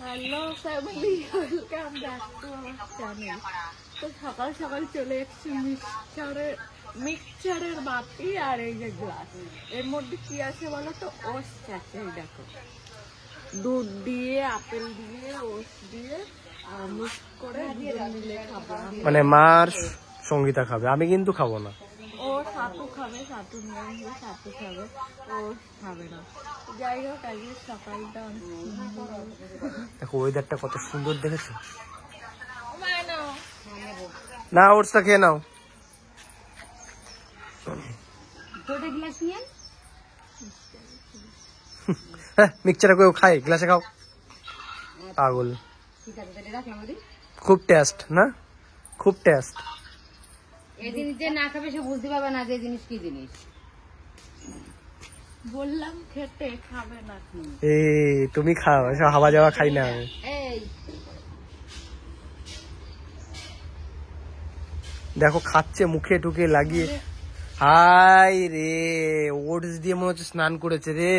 Hello family, welcome back to our channel. তো সকাল সকাল চলে এসেছি মিক্সচারের বাটি আর এই যে গ্লাস। এর মধ্যে কি আছে বলো তো? ওটস আছে। এই দেখো, দুধ দিয়ে, আপেল দিয়ে, ওটস দিয়ে মিক্স করে মিলে খাবো। মানে মার সঙ্গীতা খাবে, আমি কিন্তু খাবো না। ও সাতু খাবে, সাতু নিয়ে আসবে, সাতু খাবে, ও খাবে না। যাই হোক, আজকে সকালটা দেখো ওয়েদারটা কত সুন্দর দেখেছো না? ওটসটা খেয়ে নাও। হ্যাঁ, মিক্সচারে কেউ খায়, গ্লাসে খাও। পাগল। খুব টেস্ট না? খুব টেস্ট। এই জিনিস যে না খাবে সে বুঝতে পারবে না যে জিনিস কি জিনিস। বললাম খেতে, খাবে না। এই তুমি খাও, এসব হাওয়া যাওয়া খাই না আমি। এই দেখো খাচ্ছে, মুখে টুকে লাগিয়ে। হাই রে, ওটস দিয়ে মনে হচ্ছে স্নান করেছে রে।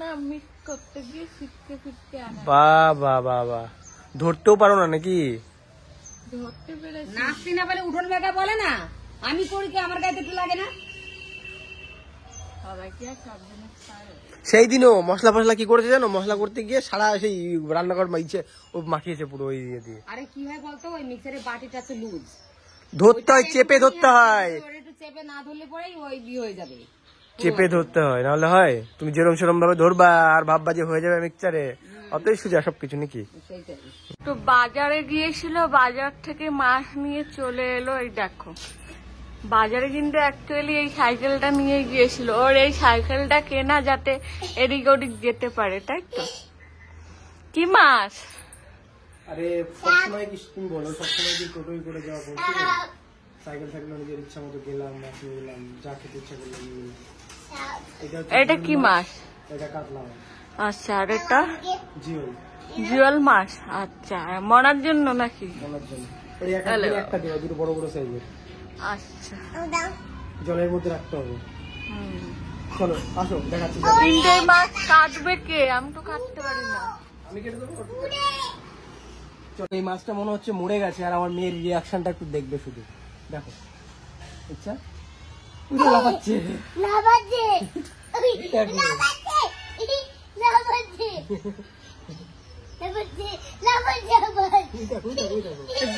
না, মিক্স করতে গিয়ে শিখতে আনা। বা ধরতেও পারো না নাকি? ধরতে পেরেছি। নাচতে না পারলে উঠোন বেকা বলে না, আমি করি কি আমার গায়ে একটু লাগে না? সবাই কি আর সব জিনিস পারে? সেই দিনও মশলা ফসলা কি করেছে জানো? মশলা করতে গিয়ে সারা সেই রান্নাঘর মাইছে, ও মাখিয়েছে পুরো ওই দিয়ে। আরে কি হয় বলতো, ওই মিক্সারের বাটিটা আছে লুজ, ধরতে হয়, চেপে ধরতে হয়। একটু চেপে না ধরলে পরেই ওই বি হয়ে যাবে। চেপে ধরতে হয়, নাহলে হয় তুমি যেরকম সেরকম ভাবে ধরবা আর ভাববা যে হয়ে যাবে মিক্সচারে। অতই সোজা সবকিছু নাকি? সেইটাই। তো বাজারে গিয়েছিল, বাজার থেকে মাছ নিয়ে চলে এলো। এই দেখো, বাজারে কিন্তু অ্যাকচুয়ালি এই সাইকেলটা নিয়ে গিয়েছিল। ওর এই সাইকেলটা কেনা যাতে এদিক ওদিক যেতে পারে, তাই তো? কি মাছ? আরে সবসময় কি তুমি বলো, সবসময় কি টোটোই করে যাওয়া বলছি? সাইকেল থাকলে নিজের ইচ্ছা মতো গেলাম, মাছ নিয়ে গেলাম, যা খেতে ইচ্ছা করলো নিয়ে গেলাম। এটা কি মাছ? এটা কাতলা মাছ। আচ্ছা, আর এটা জিওল। জিওল মাছ। আচ্ছা, মরার জন্য নাকি? বলার জন্য একটা দেওয়া, দুটো বড় বড় সাইজের। আচ্ছা, জলের মধ্যে রাখতে হবে। চলো আসো, দেখাচ্ছি। তিনটে মাছ কাটবে কে? আমি তো কাটতে পারি না। আমি কেটে দেবো। চলো, এই মাছটা মনে হচ্ছে মরে গেছে, আর আমার মেয়ের রিয়াকশনটা একটু দেখবে শুধু। দেখো, আচ্ছা লাফাচ্ছে।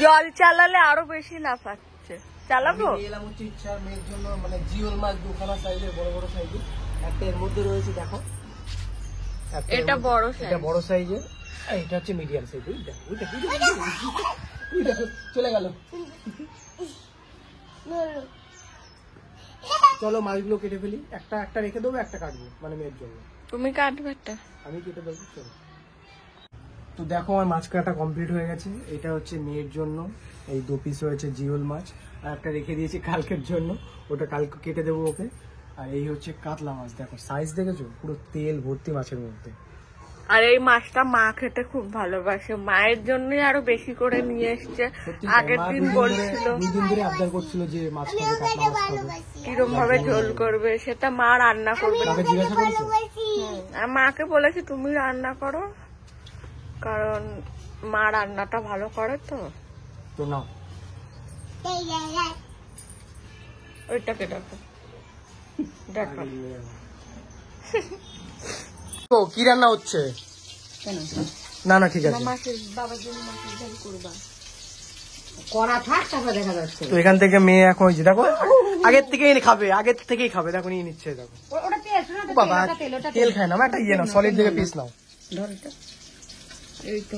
জল চালালে আরো বেশি লাফাচ্ছে। চালাবো? এলাম হচ্ছে ইচ্ছা মেয়ের জন্য, মানে জিওল মাছ দুখানা সাইজের, বড় বড় সাইজের। একটা এর মধ্যে রয়েছে, দেখো। এটা বড় সাইজ। এটা বড় সাইজের, এটা হচ্ছে মিডিয়াম সাইজের। চলে গেল। চলো মাছগুলো কেটে ফেলি। একটা রেখে দেবো, একটা কাটবো, মানে মেয়ের জন্য। তুমি কাটবে একটা? আমি কেটে দেবো। চলো। তো দেখো, আমার মাছ কাটা কমপ্লিট হয়ে গেছে। এটা হচ্ছে মেয়ের জন্য, এই 2 পিস রয়েছে জিওল মাছ, আর একটা রেখে দিয়েছি কালকের জন্য, ওটা কালকে কেটে দেবো ওকে। আর এই হচ্ছে কাতলা মাছ, দেখো সাইজ দেখেছো, পুরো তেল ভর্তি মাছের মধ্যে। আর এই মাছটা মা খেতে খুব ভালোবাসে, মায়ের জন্যই আরো বেশি করে নিয়ে এসছে। আগের দিন বলছিল, 2 দিন ধরে আবদার করছিল যে মাছ খাবে, কাতলা মাছ খাবে। কিরম ভাবে ঝোল করবে সেটা মা রান্না করবে। তাকে জিজ্ঞাসা করেছো? আর মাকে বলেছি তুমি রান্না করো, কারণ মা রান্নাটা ভালো করে। তো নাও, ওইটাকে দেখো, দেখো ও কি রান্না হচ্ছে? না ঠিক আছে, মাছের বাবার জন্য মাছের ঝোল করবা। করা থাক, তারপর দেখা যাচ্ছে। তো এখান থেকে মেয়ে এখন দেখো আগের থেকেই খাবে, দেখো নিয়ে নিচ্ছে। দেখো ওটা তেল, শোনো তো, বাবা, তেল, ওটা তেল খায় না, একটা ইয়ে নাও, সলিড থেকে পিস নাও। ধর এটা। এই তো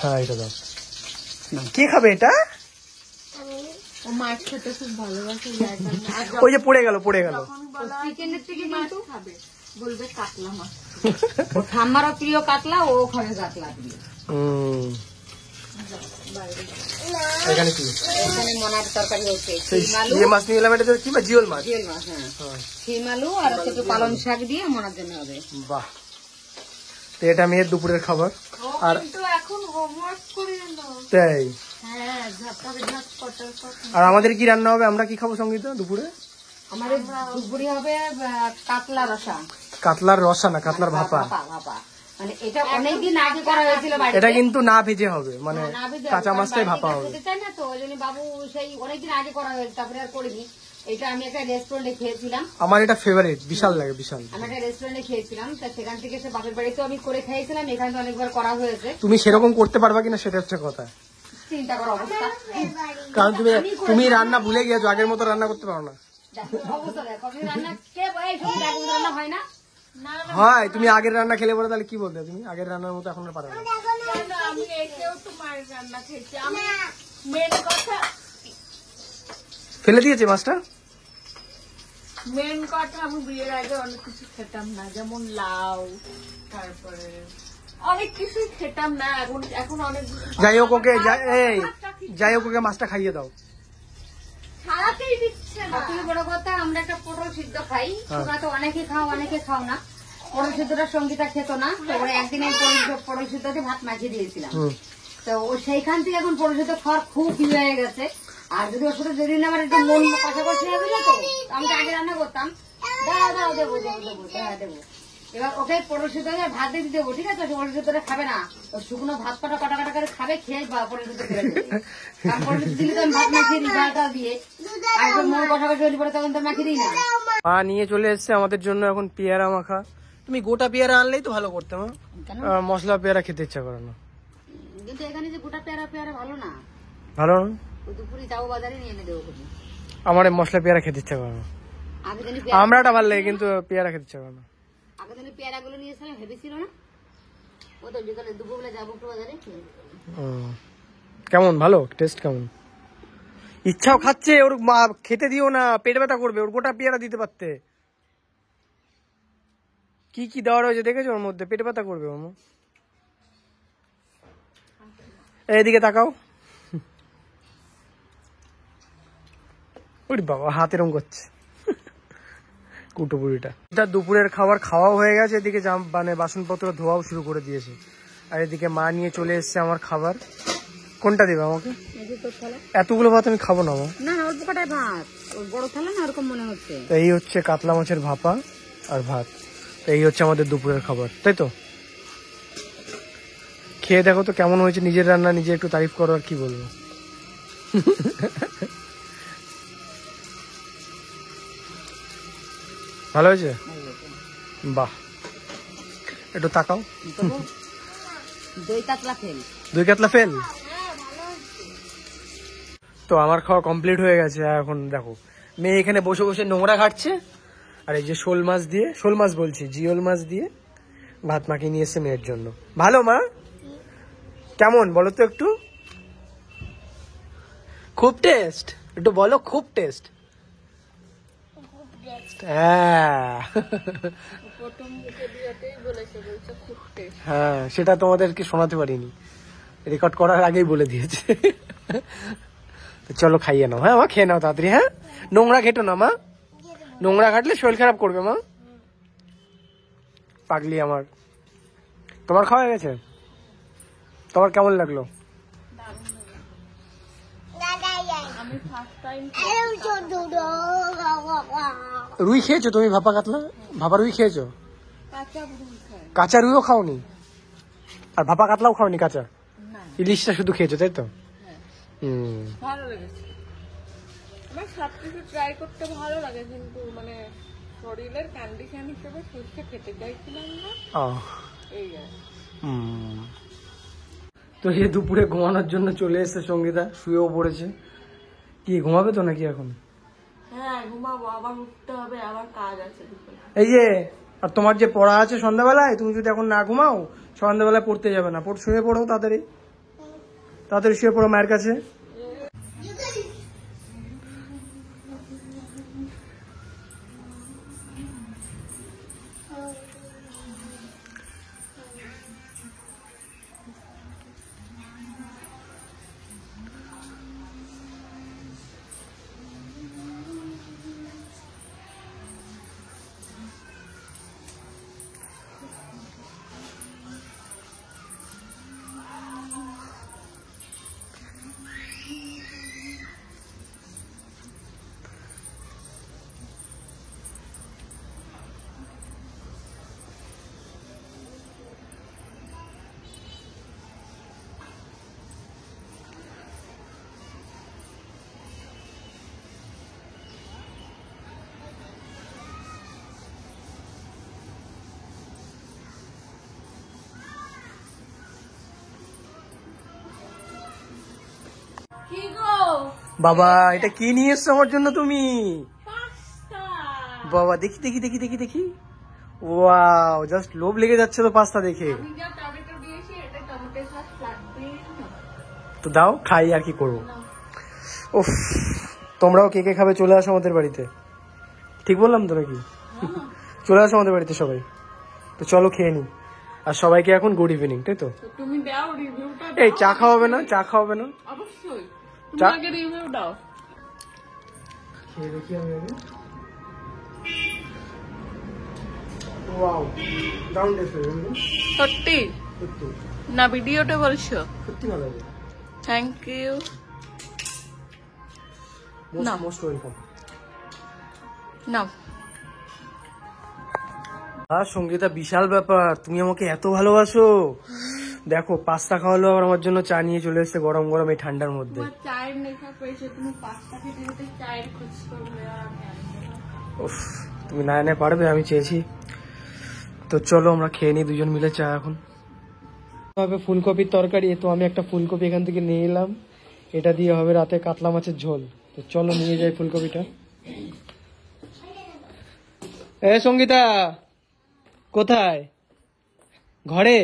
হ্যাঁ, এটা দাও। কে খাবে এটা? ও মাছ খেতে খুব ভালোবাসে। ওই যে পড়ে গেল। চিকেনের থেকে মাছ খাবে, বলবে কাতলা মাছ। ও ঠাম্মারও প্রিয় কাতলা, ও ওখানে কাতলা প্রিয়। এখানে কি? এখানে মনার তরকারি হচ্ছে মাছ নিয়ে এলাম, এটা কি মাছ? জিওল মাছ। জিওল মাছ, হ্যাঁ। শিম আলু আর একটু পালং শাক দিয়ে মনার জন্য হবে। বাহ, তো এটা মেয়ের দুপুরের খাবার। আর এখন হোমওয়ার্ক করে নাও। তাই? হ্যাঁ, আর আমাদের কি রান্না হবে? আমরা কি খাবো সঙ্গীত দুপুরে? আমাদের দুপুরে হবে কাতলা রসা। কাতলার রসা না, কাতলার ভাপা। ভাপা মানে এটা অনেকদিন আগে করা হয়েছিল বাড়িতে। এটা কিন্তু না ভেজে হবে, মানে না ভেজে কাঁচা হবে, মাছটাই কারণ ভাপা বাড়িতে হবে। খেতে চাই না তো, ওই জন্য বাবু সেই অনেকদিন আগে করা হয়েছে, তারপরে আর করিনি। এটা আমি একটা রেস্টুরেন্টে খেয়েছিলাম, আমার এটা ফেভারিট, বিশাল লাগে, বিশাল। আমি একটা রেস্টুরেন্টে খেয়েছিলাম, তা সেখান থেকে সে বাপের বাড়িতেও আমি করে খেয়েছিলাম, এখানে তো অনেকবার করা হয়েছে। তুমি সেরকম করতে পারবা কিনা সেটা হচ্ছে কথা, চিন্তা করার অবস্থা। কারণ তুমি রান্না ভুলে গিয়েছো, আগের মতো রান্না করতে পারো না। অবস্থা দেখো, আপনি রান্না কে এই সব রান্না হয় না। হয়, তুমি আগের রান্না খেলে পরে তাহলে কি বলতে, তুমি আগের রান্নার মতো এখন আর পারো না। কেন আমি এসেও তো মায়ের রান্না খেয়েছি। আমি মেন কথা ফেলে দিয়েছে মাছটা। আমি বিয়ের আগে অনেক কিছু খেতাম না, যেমন লাউ, তারপরে অনেক কিছুই খেতাম না। এখন অনেক যাই হোক ওকে, যাই হোক ওকে মাছটা খাইয়ে দাও। খাওয়াতেই দিচ্ছে না। সবথেকে বড় কথা, আমরা একটা পটল সিদ্ধ খাই, তোমরা তো অনেকে খাও অনেকে খাও না। পটল সিদ্ধটা সঙ্গীতা খেত না, তারপরে একদিন আমি পটল সিদ্ধতে ভাত মাখিয়ে দিয়েছিলাম। তো ও সেইখান থেকে এখন পটল সিদ্ধ খাওয়ার খুব ইয়ে হয়ে গেছে। আর যদি ওর সাথে যেদিন আমার একটু মন কষাকষি হবে না, তো আমি তো আগে রান্না করতাম, দাও দেবো, দেবো। এবার ওকে পটল সিদ্ধ ভাত দিয়ে দেবো, ঠিক আছে? পটল সিদ্ধটা খাবে না, ও শুকনো ভাত কাটা করে খাবে, খেয়ে পটল সিদ্ধ ফেলে দেবে। কারণ পটল সিদ্ধ দিলে তো আমি ভাত মাখিয়ে দিই, ডালটা দিয়ে। আর মন কষাকষি হলে পরে তখন তো মাখিয়ে দিই না। মা নিয়ে চলে এসছে আমাদের জন্য এখন পেয়ারা মাখা। তুমি গোটা পেয়ারা আনলেই তো ভালো করতে, মা। মশলা পেয়ারা খেতে ইচ্ছা করে না, কিন্তু এখানে যে গোটা পেয়ারা ভালো না, ভালো না। দুপুরে যাবো বাজারে নিয়ে এনে দেবো। আমার এই মশলা পেয়ারা খেতে ইচ্ছা করে না। আগে দিনে আমরাটা ভালো লাগে, কিন্তু পেয়ারা খেতে ইচ্ছা করে না। আগে দিনে পেয়ারা গুলো নিয়ে এসেছিলাম, ভেবেছিল না ও তো বিকালে দুপুরবেলা যাবো একটু বাজারে। কেমন, ভালো টেস্ট কেমন? ইচ্ছাও খাচ্ছে, ওর মা খেতে দিও না, পেট ব্যথা করবে। ওর গোটা পেয়ারা দিতে পারতে। কি কি দেওয়া রয়েছে দেখেছো ওর মধ্যে, পেট ব্যথা করবে ওর মা। এইদিকে তাকাও। ওরে বাবা, হাত এরম করছে কুটো বুড়িটা। এটা দুপুরের খাবার খাওয়াও হয়ে গেছে, এদিকে মানে বাসনপত্র ধোয়াও শুরু করে দিয়েছে। আর এদিকে মা নিয়ে চলে এসছে আমার খাবার। কোনটা দেবে আমাকে? এতগুলো ভাত আমি খাবো না, মা। না অল্প কটায় ভাত, ওই বড় থালা না, ওরকম মনে হচ্ছে। এই হচ্ছে কাতলা মাছের ভাপা আর ভাত। এই হচ্ছে আমাদের দুপুরের খাবার, তাই তো? খেয়ে দেখো তো কেমন হয়েছে। নিজের রান্না নিজে একটু তারিফ করো, আর কি বলবো। ভালো হয়েছে? বাহ, একটু তাকাও। দই কাতলা ফেল। দুই কাতলা ফেল। তো আমার খাওয়া কমপ্লিট হয়ে গেছে। এখন দেখো মেয়ে এখানে বসে বসে নোংরা ঘাটছে, আর এই যে শোল মাছ বলছি, জিওল মাছ দিয়ে ভাত মাখিয়ে নিয়ে এসছে মেয়ের জন্য। ভালো মা? কেমন বলো তো একটু? খুব টেস্ট, একটু বলো। খুব টেস্ট। হ্যাঁ, সেটা তোমাদেরকে শোনাতে পারিনি, রেকর্ড করার আগেই বলে দিয়েছে। চলো খাইয়ে নাও। হ্যাঁ মা, খেয়ে নাও তাড়াতাড়ি। হ্যাঁ, নোংরা ঘেটো না মা, নোংরা ঘাটলে শরীর খারাপ করবে মা। পাগলি আমার। তোমার খাওয়া হয়ে গেছে? তোমার কেমন লাগলো? রুই খেয়েছো তুমি? ভাপা কাতলা, ভাপা রুই খেয়েছো? কাঁচা রুইও খাওনি? আর ভাপা কাতলাও খাওনি কাঁচা? ইলিশটা শুধু খেয়েছো, তাই তো? ভালো লেগেছে। আমার সবকিছু ট্রাই করতে ভালো লাগে, কিন্তু মানে শরীরের কন্ডিশন হিসেবে সরষে খেতে চাইছিলাম না, এই আর। তো এই দুপুরে ঘুমানোর জন্য চলে এসেছে সঙ্গীতা, শুয়েও পড়েছে। কি ঘুমাবে তো নাকি এখন? হ্যাঁ ঘুমাবো, আবার উঠতে হবে, আবার কাজ আছে। এই যে, আর তোমার যে পড়া আছে সন্ধ্যাবেলায়, তুমি যদি এখন না ঘুমাও সন্ধ্যাবেলায় পড়তে যাবে না। শুয়ে পড়ো তাড়াতাড়ি, তাড়াতাড়ি শুয়ে পড়ো মায়ের কাছে। বাবা এটা কি নিয়ে এসছো আমার জন্য তুমি? বাবা দেখি দেখি দেখি দেখি দেখি, ওয়াও, জাস্ট লোভ লেগে যাচ্ছে তো পাস্তা দেখে। আমি যা টমেটো দিয়েছি এটা টমেটো সস লাগবে না। তো দাও খাই, আর কি করবো। উফ, তোমরাও কে কে খাবে চলে আসো আমাদের বাড়িতে, ঠিক বললাম তো নাকি? চলে আসো আমাদের বাড়িতে সবাই। তো চলো খেয়ে নি, আর সবাইকে এখন গুড ইভিনিং, তাই তো? তো তুমি দাও রিভিউটা। এই চা খাওয়াবে না? চা খাওয়াবে না? অবশ্যই তুমি চা- আগে রিভিউ দাও। খেয়ে দেখি আমি আগে। ওয়াও, দারুণ টেস্ট হয়েছে। সত্যি সত্যি না ভিডিওতে বলছো? সত্যি ভালো লাগে। Thank you. না। Most welcome. না আর সঙ্গীতা, বিশাল ব্যাপার, তুমি আমাকে এত ভালোবাসো। দেখো পাস্তা খাওয়ালো, আবার আমার জন্য চা নিয়ে চলে এসেছে গরম গরম এই ঠান্ডার মধ্যে। তোমার চায়ের নেশা পেয়েছে, তুমি পাস্তা খেতে খেতে চায়ের খোঁজ করবে আর আমি আসবো না। উফ, তুমি না এনে পারবে, আমি চেয়েছি। তো চলো আমরা খেয়ে নিই দুজন মিলে চা এখন। হবে ফুলকপির তরকারি, তো আমি একটা ফুলকপি এখান থেকে নিয়ে এলাম, এটা দিয়ে হবে রাতে কাতলা মাছের ঝোল। তো চলো নিয়ে যাই ফুলকপিটা। এ সঙ্গীতা, কোথায়? ঘরে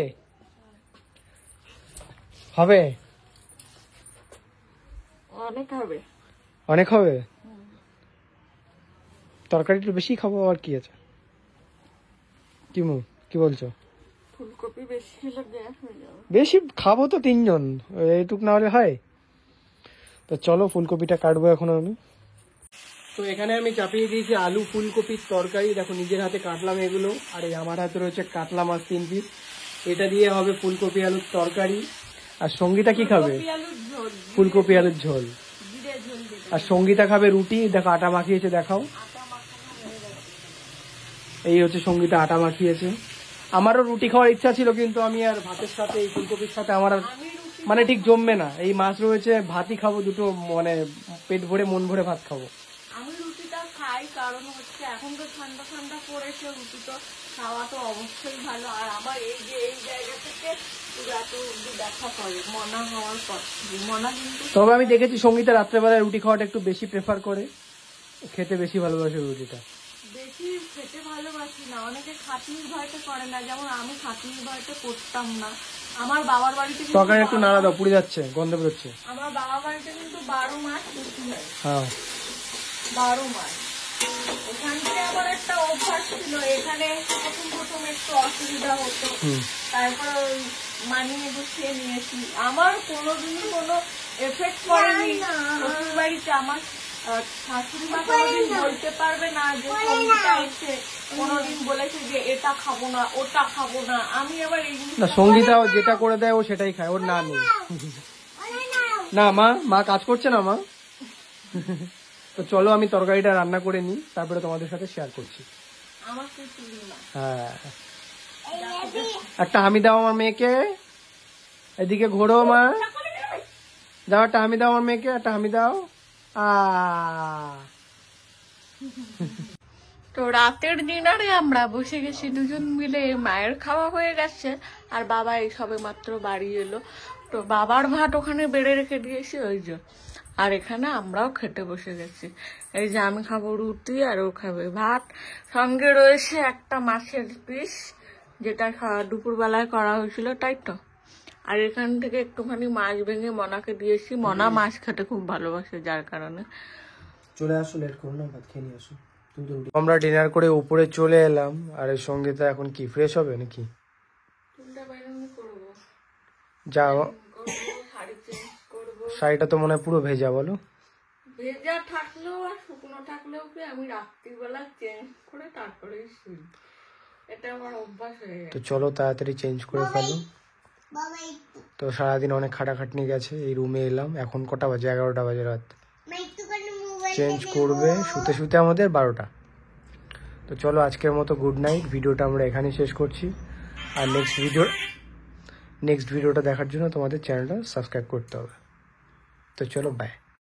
হবে? অনেক হবে। অনেক হবে? তরকারি একটু বেশি খাবো, আর কি আছে? কি বলছো? ফুলকপি বেশি খেলে গ্যাস হয়ে যাবে। বেশি খাবো তো তিনজন, এইটুক না হলে হয়? তো চলো ফুলকপিটা কাটবো এখন আমি। তো এখানে আমি চাপিয়ে দিয়েছি আলু ফুলকপির তরকারি, দেখো নিজের হাতে কাটলাম এগুলো, আর এই আমার হাতে রয়েছে কাতলা মাছ 3 পিস। এটা দিয়ে হবে ফুলকপি আলুর তরকারি। আর সঙ্গীতা কি খাবে? ফুলকপি আলুর ঝোল, ফুলকপি আলুর ঝোল। জিরে ঝোল দেবে। আর সঙ্গীতা খাবে রুটি, দেখো আটা মাখিয়েছে, দেখাও। এই হচ্ছে সঙ্গীতা আটা মাখিয়েছে। আমারও রুটি খাওয়ার ইচ্ছা ছিল, কিন্তু আমি আর ভাতের সাথে এই ফুলকপির সাথে আমার আর মানে ঠিক জমবে না। এই মাছ রয়েছে, ভাতই খাবো দুটো, মানে পেট ভরে মন ভরে ভাত খাবো। আমি রুটিটা খাই কারণ হচ্ছে এখন তো ঠান্ডা ঠান্ডা পড়েছে, রুটি তো খাওয়া তো অবশ্যই ভালো। আর আমার এই যে এই জায়গা থেকে পুরো এত অব্দি দেখা করে মনা হওয়ার পর থেকে। মনা কিন্তু তবে আমি দেখেছি সঙ্গীতা রাত্রেবেলায় রুটি খাওয়াটা একটু বেশি প্রেফার করে, খেতে বেশি ভালোবাসে রুটিটা। বেশি খেতে ভালোবাসি না, অনেকে খাটনির ভয়তে করে না, যেমন আমি খাটনির ভয়তে করতাম না। আমার বাবার বাড়িতে কিন্তু তরকারি একটু নাড়া দাও, পুড়ে যাচ্ছে, গন্ধ বেরোচ্ছে। আমার বাবার বাড়িতে কিন্তু 12 মাস রুটি হয়, হ্যাঁ 12 মাস। এখান থেকে আমার একটা অভ্যাস ছিল, এখানে প্রথম একটু অসুবিধা হতো, তারপর ওই মানিয়ে গুছিয়ে নিয়েছি। আমার কোনোদিনই কোনো এফেক্ট করেনি শ্বশুর বাড়িতে। আমার শাশুড়ি মা কোনোদিন বলতে পারবে না যে সঙ্গীতা এসে কোনোদিন বলেছে যে এটা খাবো না ওটা খাবো না। আমি আবার এই না, সঙ্গীতাও যেটা করে দেয় ও সেটাই খায়, ওর না নেই। না মা কাজ করছে না মা। তো চলো আমি তরকারিটা রান্না করে নিই, তারপরে তোমাদের সাথে শেয়ার করছি। আমার কিছুই না। হ্যাঁ, একটা হামি দাও আমার মেয়েকে, এদিকে ঘোরো মা, যাও একটা হামি দাও আমার মেয়েকে, একটা হামি দাও। তো রাতের ডিনারে আমরা বসে গেছি দুজন মিলে, মায়ের খাওয়া হয়ে গেছে আর বাবা এই সবে মাত্র বাড়ি এলো। তো বাবার ভাত ওখানে বেড়ে রেখে দিয়েছি ওই যে, আর এখানে আমরাও খেতে বসে গেছি। এই যে আমি খাবো রুটি আর ও খাবে ভাত, সঙ্গে রয়েছে একটা মাছের পিস যেটা দুপুরবেলায় করা হয়েছিল, তাই তো। আর এখান থেকে একটুখানি মাছ ভেঙে মনাকে দিয়েছি, মনা মাছ খেতে খুব ভালোবাসে, যার কারণে। চলে আসো, লেট করো না, ভাত খেয়ে নিয়ে আসো। আমরা ডিনার করে উপরে চলে এলাম, আর এর সঙ্গে তো এখন কি ফ্রেশ হবে নাকি? যাও, শাড়ি চেঞ্জ করবো। শাড়িটা তো মনে হয় পুরো ভেজা, বলো। ভেজা থাকলেও আর শুকনো থাকলেও কি আমি রাত্রিবেলা চেঞ্জ করে তারপরেই শুই, এটা আমার অভ্যাস হয়ে গেছে। তো চলো তাড়াতাড়ি চেঞ্জ করে ফেলো। তো সারাদিন অনেক খাটাখাটনি গেছে, এই রুমে এলাম, এখন কটা বাজে? 11টা বাজে রাত। চেঞ্জ করবে শুতে শুতে আমাদের 12টা। তো চলো আজকের মতো গুড নাইট, ভিডিওটা আমরা এখানেই শেষ করছি। আর নেক্সট ভিডিওটা দেখার জন্য তোমাদের চ্যানেলটা সাবস্ক্রাইব করতে হবে। তো চলো বাই।